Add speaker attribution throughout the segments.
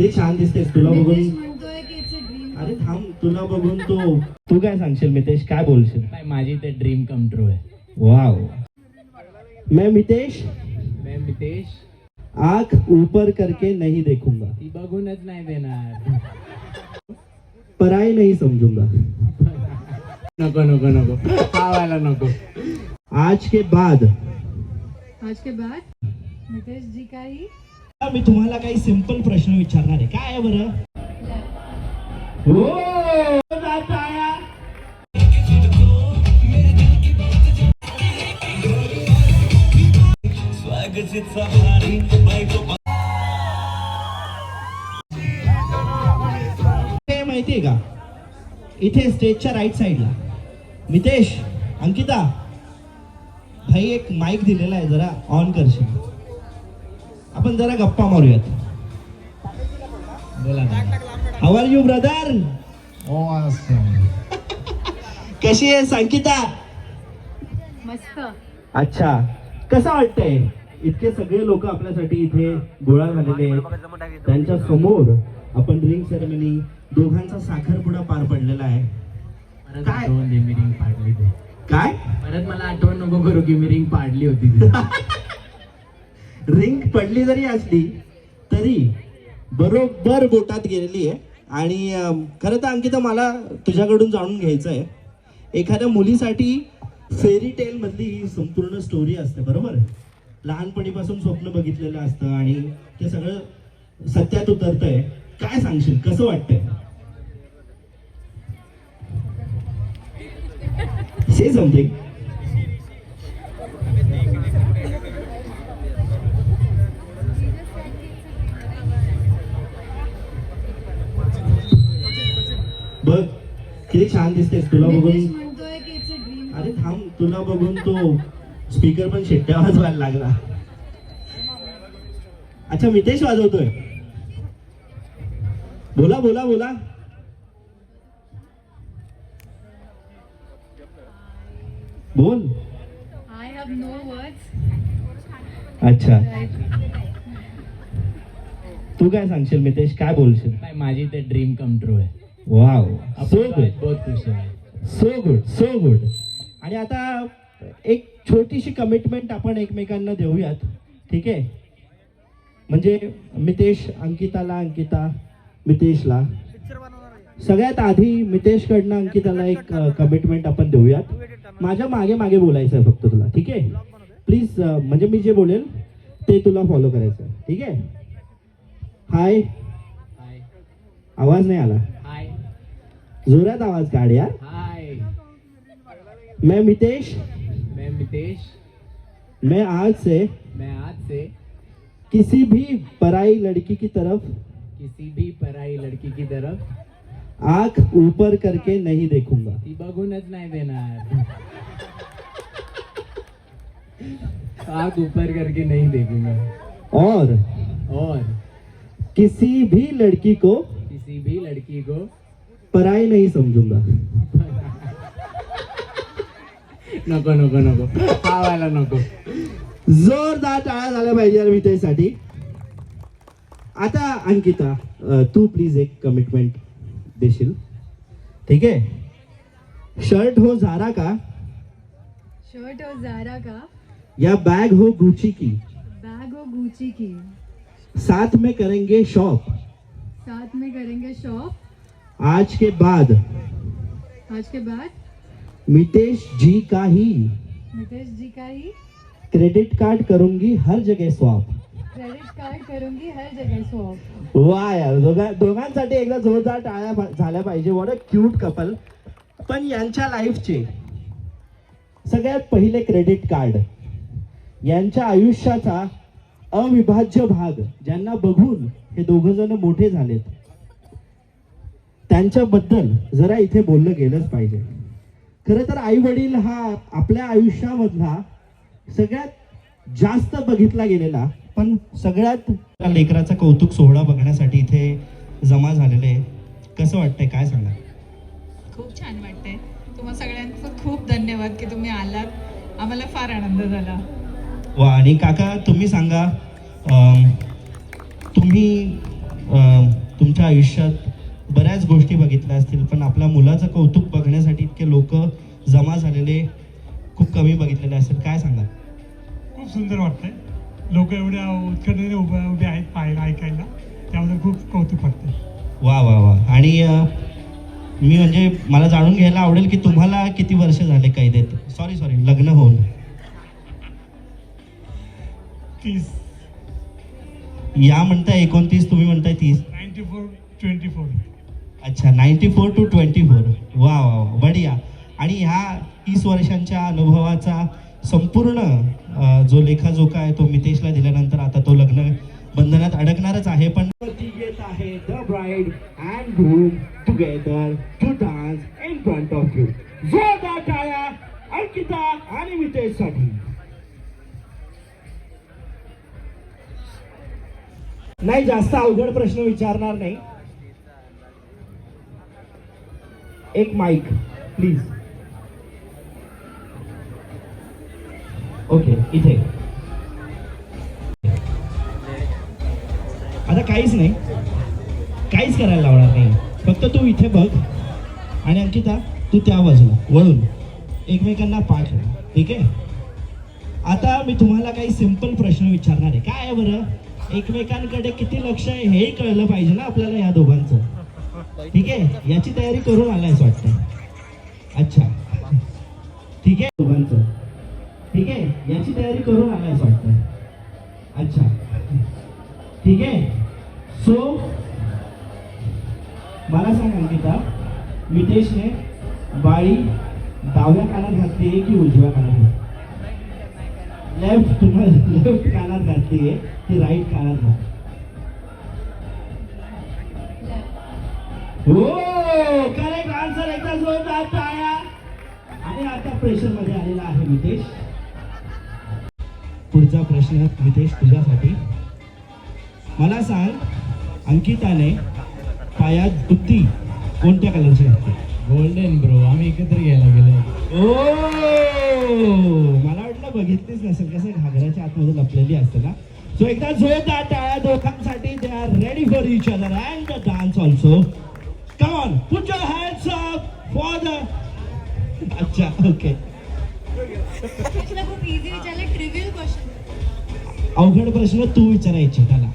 Speaker 1: ते छान दिसतेस तुला बघून.
Speaker 2: म्हणतोय की इट्स अ ड्रीम.
Speaker 1: अरे थांब, तुला बघून तू काय सांगशील मितेश, काय बोलशील?
Speaker 3: माझी ते ड्रीम कम ट्रू आहे.
Speaker 1: वाव. मैं मितेश आंख ऊपर करके नहीं देखूंगा,
Speaker 3: ती बघूनच नाही देणार.
Speaker 1: पराई नहीं समझूंगा.
Speaker 3: नको नको नको खावायला नको.
Speaker 1: आज के बाद
Speaker 2: नितेश जी काही
Speaker 1: मी तुम्हाला काही सिंपल प्रश्न विचारणार आहे. काय आहे बरं? हो टाळ्या. ते माहितीये का, इथे स्टेजच्या राईट साईडला मितेश, अंकिता भाई एक माईक दिलेला आहे, जरा ऑन करशील? आपण जरा गप्पा मारूयात.
Speaker 3: बोला ना.
Speaker 1: How are you brother? कशी आहे अंकिता?
Speaker 2: मस्त.
Speaker 1: अच्छा, कसं वाटतंय? इतके सगळे लोक आपल्यासाठी इथे गोळा झालेले आहेत, त्यांच्या समोर आपण रिंग सेरेमनी, दोघांचा साखरपुडा पार पडलेला आहे.
Speaker 3: परत
Speaker 1: काय?
Speaker 3: आठवण दे, मी रिंग पाडली ते.
Speaker 1: काय
Speaker 3: परत मला आठवण नको करू की मी रिंग पाडली होती ती.
Speaker 1: रिंग पडली जरी असली तरी बरोबर बोटात गेलेली आहे. आणि खरं तर अंकिता, मला तुझ्याकडून जाणून घ्यायचं आहे, एखाद्या मुलीसाठी फेरी टेल मधली ही संपूर्ण स्टोरी असते बरोबर. लहानपणीपासून स्वप्न बघितलेलं असतं आणि ते सगळं सत्यात उतरतंय. काय सांगशील, कसं वाटतंय? से समथिंग. बघ किती छान दिसतेस तुला बघून.
Speaker 2: नितेश म्हणतोय की इट्स अ ड्रीम.
Speaker 1: अरे थांब, तुला बघून स्पीकर पण शिट्ट्या वाजवायला लागला. अच्छा, मितेश वाजवतोय. बोला बोला बोला. बोल.
Speaker 2: I have no words.
Speaker 1: अच्छा, तू काय सांगशील मितेश, काय बोलशील?
Speaker 3: माझी ते ड्रीम कम ट्रू आहे.
Speaker 1: वाव, सो गुड,
Speaker 3: बहुत खुश आहे.
Speaker 1: So good, so good. आणि आता एक छोटीशी कमिटमेंट आपण एकमेकांना देऊयात, ठीक आहे? म्हणजे मितेश अंकिताला, अंकिता मितेशला. सगळ्यात आधी मितेशकडनं अंकिताला एक कमिटमेंट आपण देऊयात. माझ्या मागे मागे बोलायचं आहे फक्त तुला, ठीक आहे? प्लीज, म्हणजे मी जे बोलेल ते तुला फॉलो करायचं आहे, ठीक आहे? हाय.
Speaker 3: हाय
Speaker 1: आवाज नाही आला,
Speaker 3: हाय
Speaker 1: जोरात आवाज काढ यार.
Speaker 3: हाय.
Speaker 1: मैं मितेश, मैं आज से किसी भी पराई लड़की की तरफ आंख ऊपर करके नहीं देखूंगा.
Speaker 3: ती बघूनच नाही देणार. आग ऊपर करके नहीं देखूंगा.
Speaker 1: और किसी भी लड़की को पराई नहीं समझूंगा.
Speaker 3: नको नको नको खावायला नको.
Speaker 1: जोरदार टाळ्या झाल्या पाहिजे यार मितेशसाठी. आता अंकिता, तू प्लीज एक कमिटमेंट देशील, ठीक है? शर्ट हो जारा का,
Speaker 2: शर्ट और जारा का,
Speaker 1: या बैग हो गुची की,
Speaker 2: बैग और गुची की,
Speaker 1: साथ में करेंगे शॉप.
Speaker 2: साथ में करेंगे शॉप.
Speaker 1: आज के बाद मितेश जी का ही
Speaker 2: नितेश जी का ही
Speaker 1: क्रेडिट कार्ड करूंगी हर जगह स्वैप.
Speaker 2: क्रेडिट कार्ड करूंगी हर जगह स्वैप.
Speaker 1: वा यार, दोघांसाठी एकदा जोरदार टाळ्या झाल्या पाहिजे. What a cute couple. पण यांच्या लाईफचे सगळ्यात पहिले क्रेडिट कार्ड, यांच्या आयुष्याचा अविभाज्य भाग, ज्यांना बघून हे दोघ जण मोठे झालेत, त्यांच्याबद्दल जरा इथे बोललं गेलंच पाहिजे. खरं तर आई वडील हा आपल्या आयुष्यामधला सगळ्यात जास्त बघितला गेलेला, पण सगळ्यात लेकराचा कौतुक सोहळा बघण्यासाठी इथे जमा झालेले आहे. कसं वाटतंय, काय सांगा?
Speaker 4: खूप छान वाटतंय. तुम्हा सगळ्यांचं खूप धन्यवाद की तुम्ही आलात. आम्हाला फार आनंद झाला.
Speaker 1: वा. आणि काका तुम्ही सांगा, तुम्ही तुमच्या आयुष्यात बऱ्याच गोष्टी बघितल्या असतील, पण आपल्या मुलाचं कौतुक बघण्यासाठी इतके लोक जमा झालेले खूप कमी बघितलेले असतील. काय सांगा?
Speaker 5: खूप सुंदर वाटतंय. लोक एवढ्या उत्कंठेने उभे आहेत पाहायला, ऐकायला, त्याबद्दल खूप कौतुक वाटतंय.
Speaker 1: वा वा वा. आणि मी म्हणजे मला जाणून घ्यायला आवडेल की तुम्हाला किती वर्ष झाले कैदेत? सॉरी लग्न होऊन?
Speaker 5: 30.
Speaker 1: या म्हणताय 29, तुम्ही म्हणताय 30.
Speaker 5: 94-24.
Speaker 1: अच्छा, 94 to 24. वा वा वा, बढिया. आणि ह्या 30 वर्षांच्या अनुभवाचा संपूर्ण जो लेखाजोखा आहे तो मितेशला दिल्यानंतर आता तो लग्न बंधनात अडकणारच आहे. पण येत आहे the bride and groom together to dance in front of you. जोरदार टाळ्या अंकिता आणि मितेशसाठी. नाही, जास्त अवघड प्रश्न विचारणार नाही. एक माईक प्लीज. ओके, इथे आता काहीच नाही, काहीच करायला लावणार नाही. फक्त तू इथे बघ आणि अंकिता तू त्या बाजूला वळून एकमेकांना पाठ ठेव. ठीक आहे? आता मी तुम्हाला काही सिंपल प्रश्न विचारणार आहे. काय आहे बरं, एकमेकांकडे किती लक्ष आहे हेही कळलं पाहिजे ना आपल्याला या दोघांचं. ठीक आहे? याची तयारी करून आलायच वाटतं. अच्छा, ठीक आहे. दोघांचं ठीक आहे, याची तयारी करून आलायच वाटतं. अच्छा, ठीक आहे. सो मला सांग अंकिता, मितेशने बाळी डाव्या कानात घातली की उजव्या कानात? लेफ्ट कानात घातली आहे की राईट कानात घातली? हो, करेक्ट आन्सर. एकदा जोरदार टाळ्या. आणि आता प्रेशर मध्ये आलेला आहे मितेश. पुढचा प्रश्न मितेश तुझ्यासाठी. मला सांग, अंकिताने पायात जुती कोणत्या कलरची घातली?
Speaker 3: गोल्डन ब्रो, आम्ही एकत्र घ्यायला गेलो.
Speaker 1: ओ, मला वाटलं बघितलीच नसेल, कसं घागराच्या आतमध्ये लपलेली असते ना. सो एकदा जोरदार टाळ्या दोघांसाठी. They are ready for each other and the dance also. Come on, put your hands up for the. अच्छा, ओके.
Speaker 2: खूप इझी विचारले, ट्रिव्हियल क्वेश्चन.
Speaker 1: अवघड प्रश्न तू विचारायचे त्याला.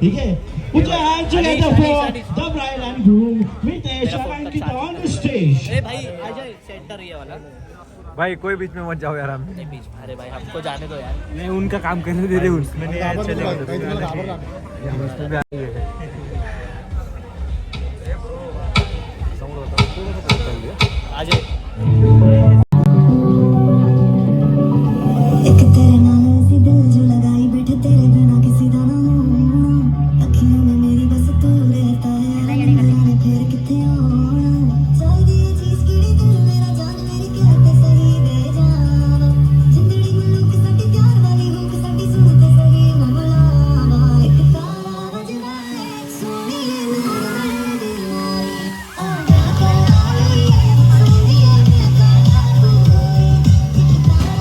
Speaker 1: ठीक आहे? Put your hands together for the bride and groom, Mitesh and Ankita on the stage.
Speaker 6: भाई अजय सेंटर ये वाला.
Speaker 7: भाई कोई बीच में मत जाओ यार. हम
Speaker 6: नहीं बीच में, अरे भाई हमको जाने दो यार.
Speaker 7: नहीं, उनका काम करने दे रहे, उसमें नहीं आए चलेगा.
Speaker 6: अजय
Speaker 8: एक तेरे नाल सी दिल जो लगाई बैठे, तेरे बिना किसी दा ना होना. अखियों में मेरी बस तू रहता है, मैंने फिर किथे होना. चाहिए ये चीज किड़ी दिल मेरा जान मेरी कहते सही दे जाना. जिंदड़ी मलूक साडी प्यार वाली हुक साडी सुनते सही मैं बुलावा. एक तारा बजदा है सोनी नाल दिलाई. आ जा कलाई सोनी मैं तारा कोई. एक तारा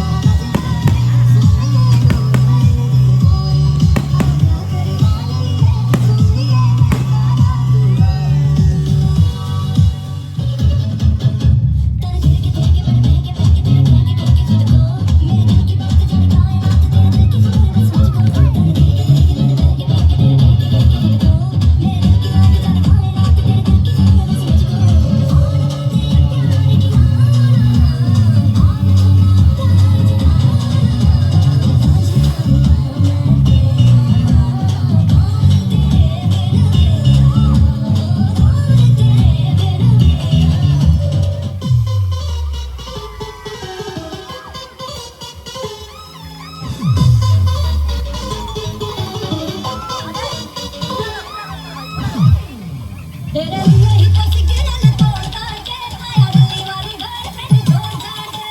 Speaker 8: तेरे लिए ही तो सिगनल तोड़ करके आया दिल्ली वाली गर्लफ्रेंड छोड़ करके.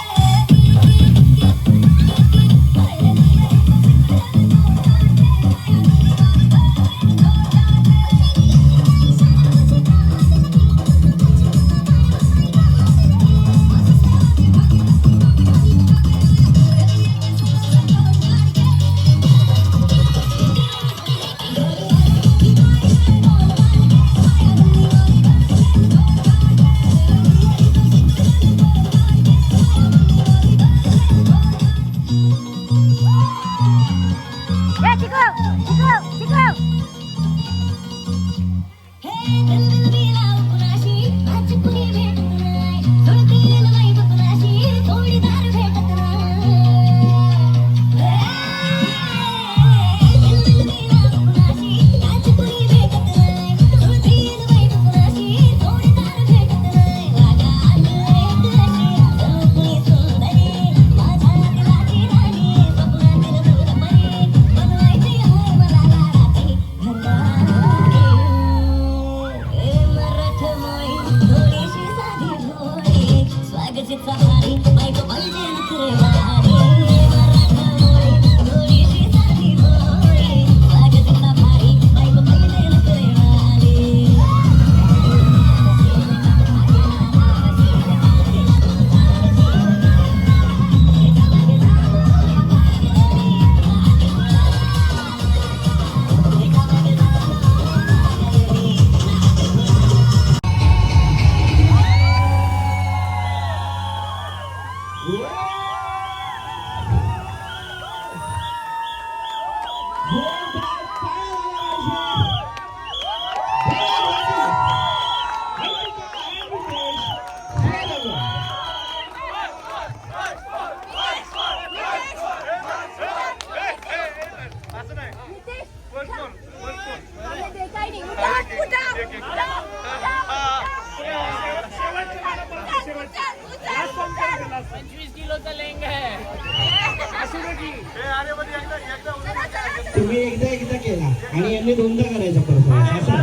Speaker 1: तुम्ही एकदा केला आणि यांनी दोनदा करायचा परफॉर्मन्स असं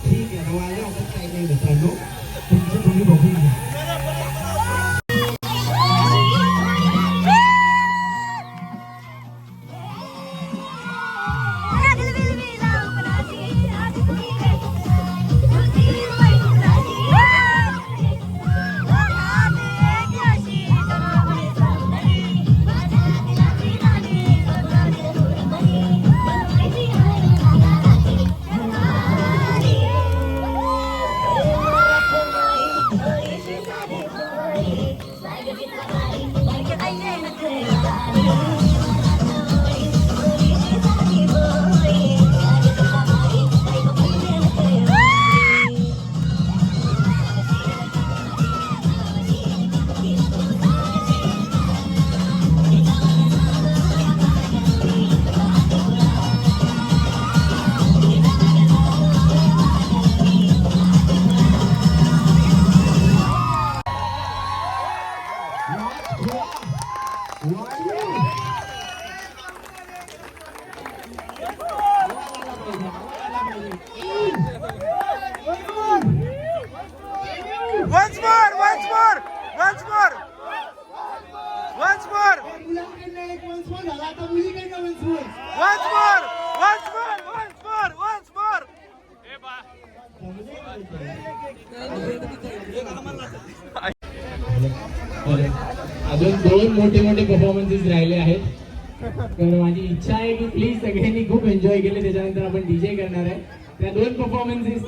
Speaker 1: ठीक आहे. माझ्या हातात काही नाही मित्रांनो, तुमचं तुम्ही बघून घ्या.
Speaker 7: Once more, once more, once more, once more, once more, once more, once more.
Speaker 3: अजून 2 मोठे परफॉर्मन्सेस राहिले आहेत. तर माझी इच्छा आहे की प्लीज सगळ्यांनी खूप एन्जॉय केले. त्याच्यानंतर आपण डीजे करणार आहे. त्या 2 परफॉर्मन्सेस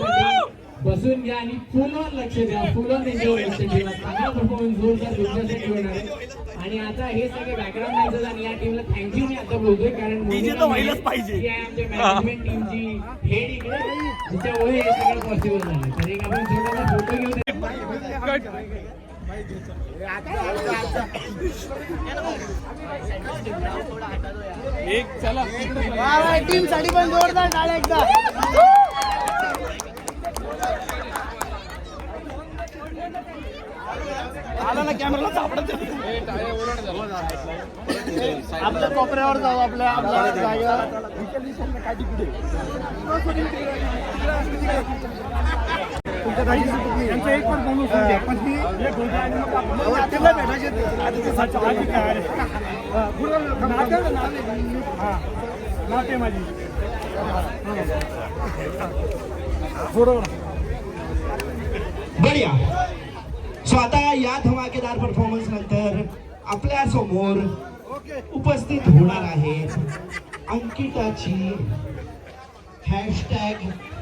Speaker 3: बसून घ्या आणि फुल ऑन लक्ष द्या, फुल ऑन एन्जॉय लक्ष ठेवा. चांगला परफॉर्मन्स जोरदार तुमच्यासाठी होणार आहे. आणि आता हे सगळे बॅकग्राऊंड डान्सर्स आणि या टीमला थँक्यू मी आता बोलतोय, कारण
Speaker 6: डीजे तर व्हायलाच पाहिजे.
Speaker 3: ही आहे आमच्या मॅनेजमेंट टीमची हेड इकडे, तिच्यामुळे हे सगळं पॉसिबल झालं. तर एक आपण छोटासा फोटो घेऊ.
Speaker 6: एक चला
Speaker 1: टीम साठी पण जोरदार टाळ्या एकदा. आला ना कॅमेराला सापडत आपल्या कोपऱ्यावर जाऊ, आपल्या जागेवर. एक पण बोलू शकते पण ती तिला भेटायचे नाते माझी बढिया. सो आता या धमाकेदार परफॉर्मन्स नंतर आपल्या समोर उपस्थित होणार आहेत अंकिताची #